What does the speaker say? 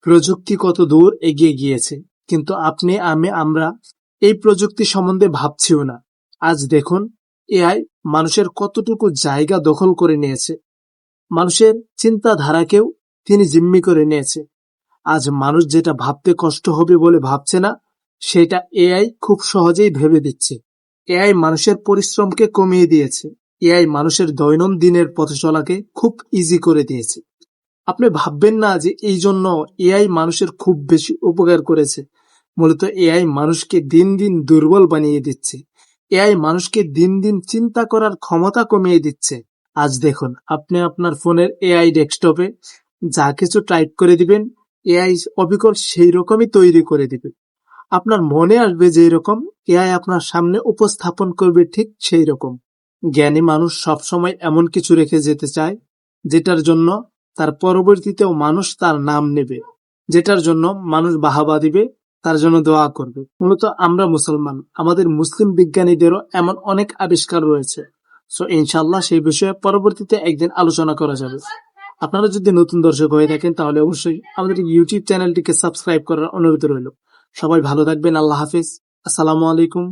প্রযুক্তি কত দূর এগিয়ে গিয়েছে, কিন্তু আপনি আমরা এই প্রযুক্তি সম্বন্ধে ভাবছিও না। আজ দেখুন, এআই মানুষের কতটুকু জায়গা দখল করে নিয়েছে। মানুষের চিন্তাধারাকেও তিনি জিম্মি করে নিয়েছে। আজ মানুষ যেটা ভাবতে কষ্ট হবে বলে ভাবছে না, সেটা এআই খুব সহজেই ভেবে দিচ্ছে। এআই মানুষের পরিশ্রমকে কমিয়ে দিয়েছে। এআই মানুষের দৈনন্দিনের পথ চলাকে খুব ইজি করে দিয়েছে। আপনি ভাববেন না যে এই জন্য এআই মানুষের খুব বেশি উপকার করেছে। মূলত এআই মানুষকে দিন দিন দুর্বল বানিয়ে দিচ্ছে। এআই মানুষকে দিন দিন চিন্তা করার ক্ষমতা কমিয়ে দিচ্ছে। আজ দেখুন, আপনি আপনার ফোনের এআই ডেস্কটপে যা কিছু টাইপ করে দিবেন, এআই অবিকল সেই রকমই তৈরি করে দিবে। আপনার মনে আসবে যে এরকম, এআই আপনার সামনে উপস্থাপন করবে ঠিক সেই রকম। জ্ঞানী মানুষ সবসময় এমন কিছু রেখে যেতে চায় যেটার জন্য তার পরবর্তীতেও মানুষ তার নাম নেবে, যেটার জন্য মানুষ বাহাবা দিবে, তার জন্য দোয়া করবে। মূলত আমরা মুসলমান, আমাদের মুসলিম বিজ্ঞানীদেরও এমন অনেক আবিষ্কার রয়েছে। সো ইনশাল্লাহ সেই বিষয়ে পরবর্তীতে একদিন আলোচনা করা যাবে। আপনারা যদি নতুন দর্শক হয়ে থাকেন তাহলে অবশ্যই আমাদের ইউটিউব চ্যানেলটিকে সাবস্ক্রাইব করার অনুরোধ রইল। সবাই ভালো থাকবেন। আল্লাহ হাফিজ। আসসালামু আলাইকুম।